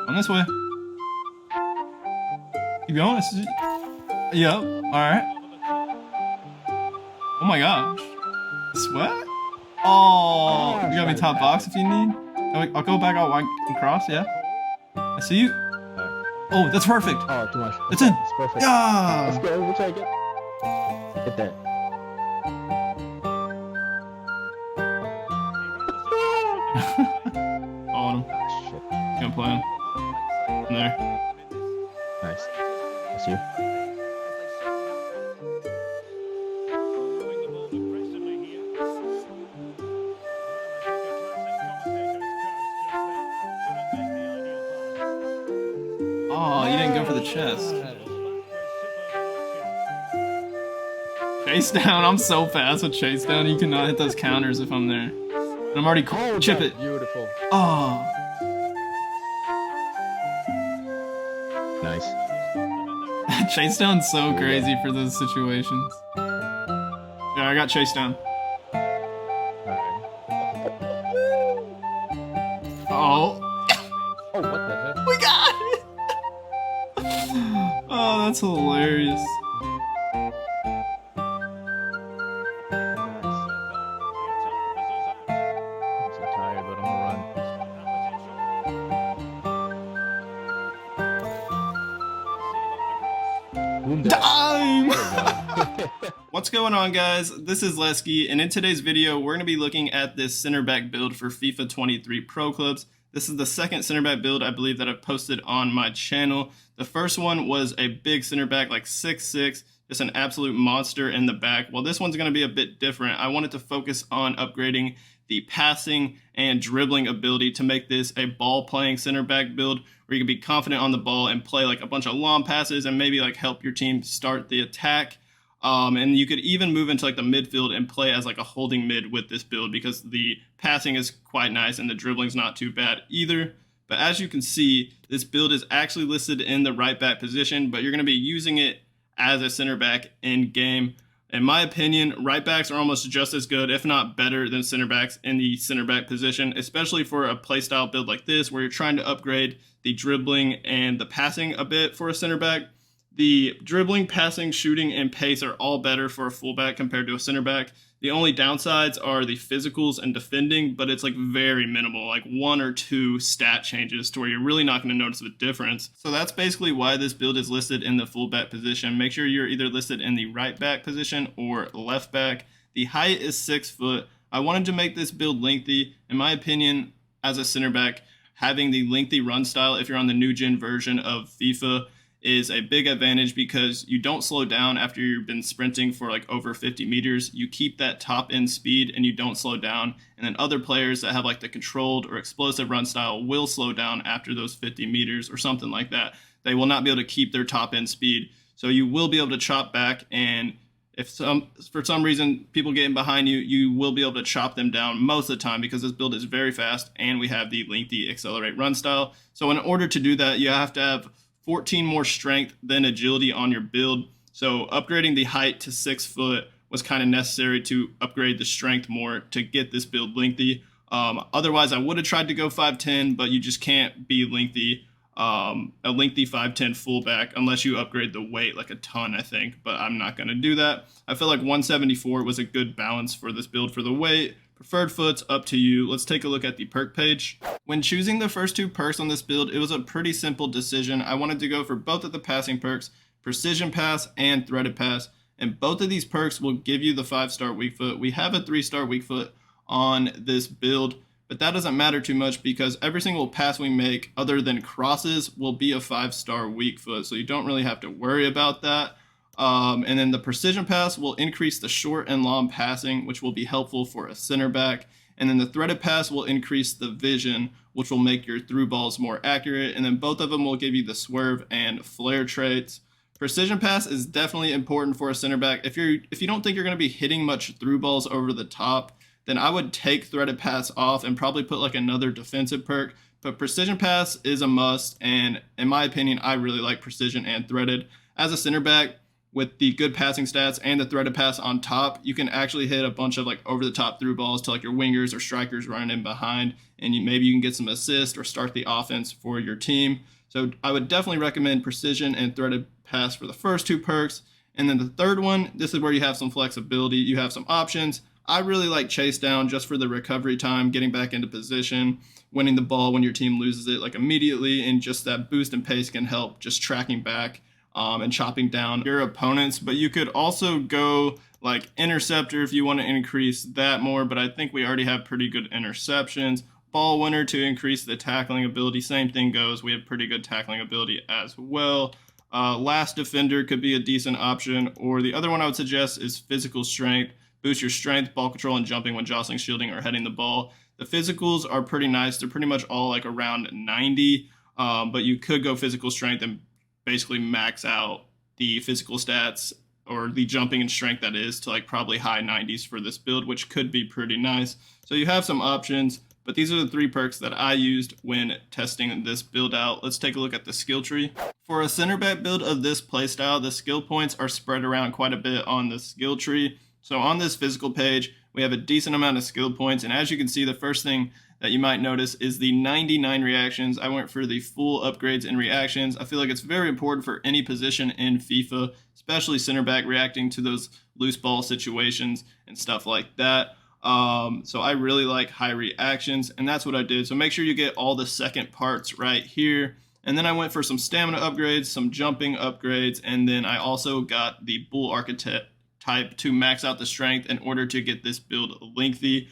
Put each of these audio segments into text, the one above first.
On this way. Keep going. Yep. Alright. Oh my gosh. Sweat? Oh, you got me top box if you need. I'll go back out wide and cross, yeah. I see you. Oh, that's perfect. Oh, too much. It's in. It's perfect. Yeah. Let's go. We'll take it. Get that. On him. Shit. He's gonna play him. In there. Nice. That's you. Oh, you didn't go for the chest. Chase down. I'm so fast with chase down. You cannot hit those counters if I'm there. And I'm already chip it. Beautiful. Oh. Nice. Chase down's so crazy for those situations. Yeah, I got chase down. Oh. Oh, what the hell? We got it! Oh, that's hilarious. I'm so tired, but I'm gonna run. Boom Time! What's going on, guys? This is Lesky, and in today's video, we're going to be looking at this center back build for FIFA 23 Pro Clubs. This is the second center back build, I believe, that I've posted on my channel. The first one was a big center back, like 6'6", just an absolute monster in the back. Well, this one's going to be a bit different. I wanted to focus on upgrading the passing and dribbling ability to make this a ball-playing center back build where you can be confident on the ball and play like a bunch of long passes and maybe like help your team start the attack. And you could even move into like the midfield and play as like a holding mid with this build because the passing is quite nice and the dribbling's not too bad either. But as you can see, this build is actually listed in the right back position, but you're going to be using it as a center back in game. In my opinion, right backs are almost just as good, if not better, than center backs in the center back position, especially for a playstyle build like this where you're trying to upgrade the dribbling and the passing a bit for a center back. The dribbling, passing, shooting, and pace are all better for a fullback compared to a center back. The only downsides are the physicals and defending, but it's like very minimal, like 1 or 2 stat changes to where you're really not going to notice a difference. So that's basically why this build is listed in the fullback position. Make sure you're either listed in the right back position or left back. The height is 6 foot. I wanted to make this build lengthy. In my opinion, as a center back, having the lengthy run style, if you're on the new gen version of FIFA, is a big advantage because you don't slow down after you've been sprinting for like over 50 meters. You keep that top end speed and you don't slow down. And then other players that have like the controlled or explosive run style will slow down after those 50 meters or something like that. They will not be able to keep their top end speed. So you will be able to chop back, and if for some reason people get in behind you, you will be able to chop them down most of the time because this build is very fast and we have the lengthy accelerate run style. So in order to do that, you have to have 14 more strength than agility on your build. So upgrading the height to 6 foot was kind of necessary to upgrade the strength more to get this build lengthy. Otherwise, I would have tried to go 5'10", but you just can't be lengthy, a lengthy 5'10" fullback unless you upgrade the weight like a ton, I think. But I'm not going to do that. I feel like 174 was a good balance for this build for the weight. Preferred foot's up to you. Let's take a look at the perk page. When choosing the first 2 perks on this build, it was a pretty simple decision. I wanted to go for both of the passing perks, precision pass and threaded pass, and both of these perks will give you the 5-star weak foot. We have a 3-star weak foot on this build, but that doesn't matter too much because every single pass we make other than crosses will be a 5-star weak foot, so you don't really have to worry about that. And then the precision pass will increase the short and long passing, which will be helpful for a center back. And then the threaded pass will increase the vision, which will make your through balls more accurate. And then both of them will give you the swerve and flare traits. Precision pass is definitely important for a center back. If you don't think you're going to be hitting much through balls over the top, then I would take threaded pass off and probably put like another defensive perk. But precision pass is a must. And in my opinion, I really like precision and threaded. As a center back, with the good passing stats and the threaded pass on top, you can actually hit a bunch of like over the top through balls to like your wingers or strikers running in behind, and maybe you can get some assist or start the offense for your team. So I would definitely recommend precision and threaded pass for the first two perks. And then the third one, this is where you have some flexibility. You have some options. I really like chase down just for the recovery time, getting back into position, winning the ball when your team loses it like immediately, and just that boost and pace can help just tracking back and chopping down your opponents. But you could also go like interceptor if you want to increase that more, but I think we already have pretty good interceptions. Ball winner to increase the tackling ability, same thing goes. We have pretty good tackling ability as well. Last defender could be a decent option, or the other one I would suggest is physical strength. Boost your strength, ball control, and jumping when jostling, shielding, or heading the ball. The physicals are pretty nice. They're pretty much all like around 90, but you could go physical strength and basically max out the physical stats or the jumping and strength that is to like probably high 90s for this build, which could be pretty nice. So you have some options, but these are the 3 perks that I used when testing this build out. Let's take a look at the skill tree. For a center back build of this playstyle, the skill points are spread around quite a bit on the skill tree. So on this physical page, we have a decent amount of skill points, and as you can see, the first thing that you might notice is the 99 reactions. I went for the full upgrades and reactions. I feel like it's very important for any position in FIFA, especially center back, reacting to those loose ball situations and stuff like that. So I really like high reactions, and that's what I did. So make sure you get all the second parts right here. And then I went for some stamina upgrades, some jumping upgrades, and then I also got the bull archetype to max out the strength in order to get this build lengthy.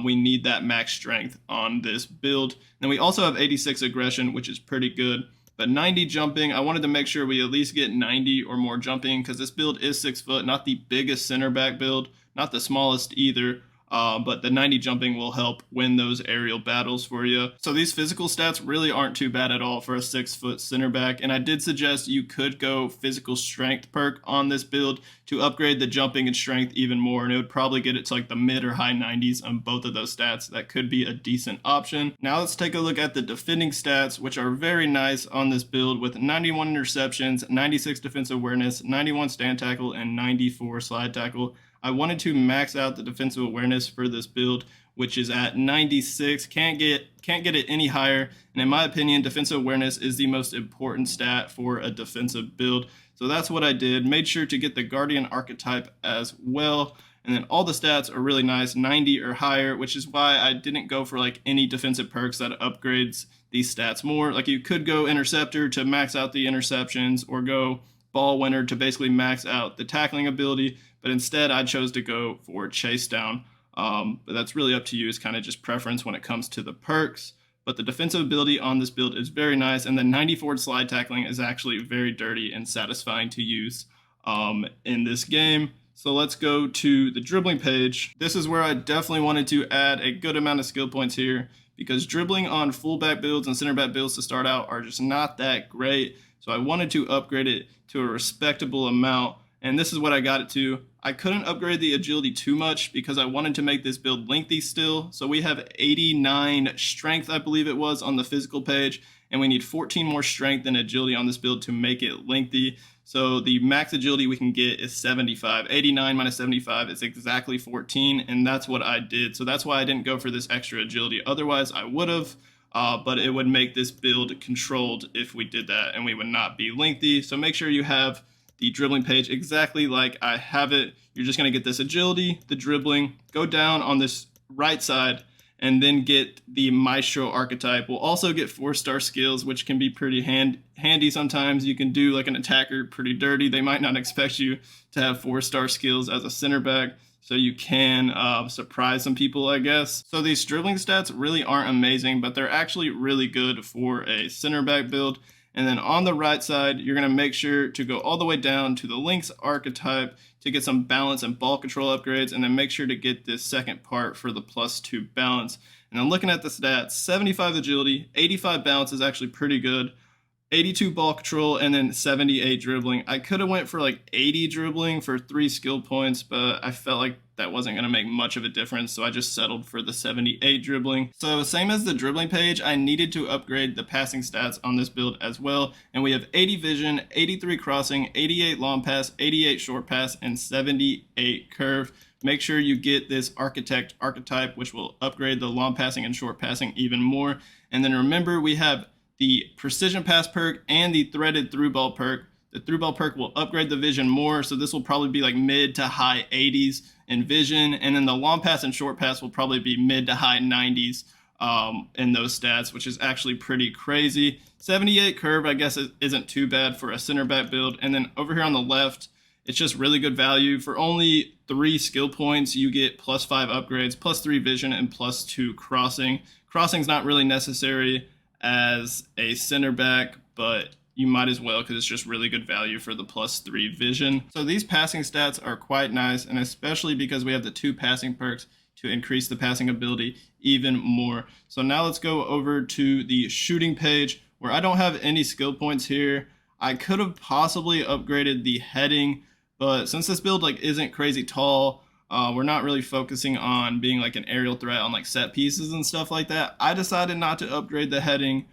We need that max strength on this build. Then we also have 86 aggression, which is pretty good. But 90 jumping, I wanted to make sure we at least get 90 or more jumping because this build is 6 foot, not the biggest center back build, not the smallest either. But the 90 jumping will help win those aerial battles for you. So these physical stats really aren't too bad at all for a 6 foot center back. And I did suggest you could go physical strength perk on this build to upgrade the jumping and strength even more. And it would probably get it to like the mid or high 90s on both of those stats. That could be a decent option. Now let's take a look at the defending stats, which are very nice on this build with 91 interceptions, 96 defensive awareness, 91 stand tackle, and 94 slide tackle. I wanted to max out the defensive awareness for this build, which is at 96. Can't get it any higher. And in my opinion, defensive awareness is the most important stat for a defensive build. So that's what I did. Made sure to get the Guardian archetype as well. And then all the stats are really nice, 90 or higher, which is why I didn't go for like any defensive perks that upgrades these stats more. Like you could go interceptor to max out the interceptions, or go ball winner to basically max out the tackling ability, but instead I chose to go for chase down. But that's really up to you. It's kind of just preference when it comes to the perks. But the defensive ability on this build is very nice, and the 94 slide tackling is actually very dirty and satisfying to use in this game. So let's go to the dribbling page. This is where I definitely wanted to add a good amount of skill points here, because dribbling on fullback builds and center back builds to start out are just not that great. So I wanted to upgrade it to a respectable amount, and this is what I got it to. I couldn't upgrade the agility too much because I wanted to make this build lengthy still. So we have 89 strength, I believe it was, on the physical page, and we need 14 more strength and agility on this build to make it lengthy. So the max agility we can get is 75. 89 minus 75 is exactly 14, and that's what I did. So that's why I didn't go for this extra agility. Otherwise, I would have. But it would make this build controlled if we did that, and we would not be lengthy. So make sure you have the dribbling page exactly like I have it. You're just going to get this agility, the dribbling, go down on this right side, and then get the Maestro archetype. We'll also get 4-star skills, which can be pretty handy sometimes. You can do like an attacker pretty dirty. They might not expect you to have 4-star skills as a center back, so you can surprise some people, I guess. So these dribbling stats really aren't amazing, but they're actually really good for a center back build. And then on the right side, you're going to make sure to go all the way down to the Lynx archetype to get some balance and ball control upgrades, and then make sure to get this second part for the +2 balance. And then looking at the stats, 75 agility, 85 balance is actually pretty good. 82 ball control, and then 78 dribbling. I could have went for like 80 dribbling for 3 skill points, but I felt like that wasn't going to make much of a difference, so I just settled for the 78 dribbling. So same as the dribbling page, I needed to upgrade the passing stats on this build as well, and we have 80 vision, 83 crossing, 88 long pass, 88 short pass, and 78 curve. Make sure you get this architect archetype, which will upgrade the long passing and short passing even more. And then remember, we have the precision pass perk and the threaded through ball perk. The through ball perk will upgrade the vision more, so this will probably be like mid to high 80s in vision, and then the long pass and short pass will probably be mid to high 90s in those stats, which is actually pretty crazy. 78 curve, I guess, isn't too bad for a center back build. And then over here on the left, it's just really good value. For only 3 skill points, you get +5 upgrades, +3 vision, and +2 crossing. Crossing's not really necessary as a center back, but you might as well because it's just really good value for the +3 vision. So these passing stats are quite nice, and especially because we have the 2 passing perks to increase the passing ability even more. So now let's go over to the shooting page where I don't have any skill points here. I could have possibly upgraded the heading, but since this build like isn't crazy tall, we're not really focusing on being like an aerial threat on like set pieces and stuff like that. I decided not to upgrade the heading.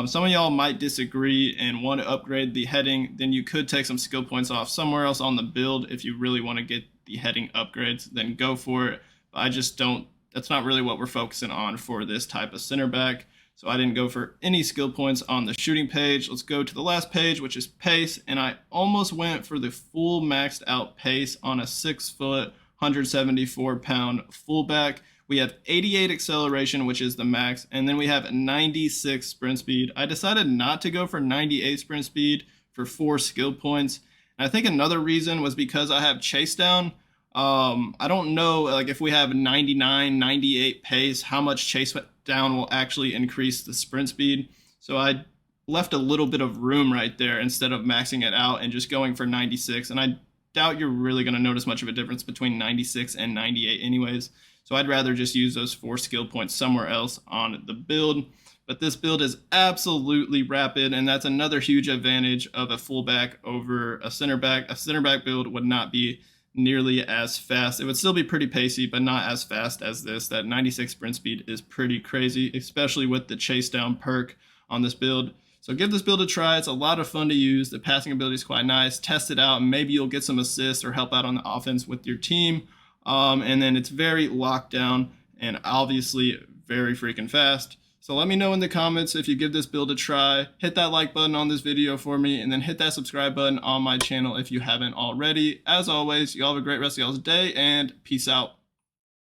Some of y'all might disagree and want to upgrade the heading. Then you could take some skill points off somewhere else on the build. If you really want to get the heading upgrades, then go for it. But I just don't, that's not really what we're focusing on for this type of center back. So I didn't go for any skill points on the shooting page. Let's go to the last page, which is pace. And I almost went for the full maxed out pace on a 6 foot, 174 pound fullback. We have 88 acceleration, which is the max, and then we have 96 sprint speed. I decided not to go for 98 sprint speed for 4 skill points. And I think another reason was because I have chase down. I don't know, like if we have 99, 98 pace, how much chase down will actually increase the sprint speed. So I left a little bit of room right there instead of maxing it out and just going for 96. And I doubt you're really going to notice much of a difference between 96 and 98 anyways. So I'd rather just use those 4 skill points somewhere else on the build. But this build is absolutely rapid, and that's another huge advantage of a fullback over a center back. A center back build would not be nearly as fast. It would still be pretty pacey, but not as fast as this. That 96 sprint speed is pretty crazy, especially with the chase down perk on this build. So give this build a try. It's a lot of fun to use. The passing ability is quite nice. Test it out, and maybe you'll get some assists or help out on the offense with your team. And then it's very locked down and obviously very freaking fast. So let me know in the comments if you give this build a try. Hit that like button on this video for me, and then hit that subscribe button on my channel if you haven't already. As always, y'all have a great rest of y'all's day, and peace out.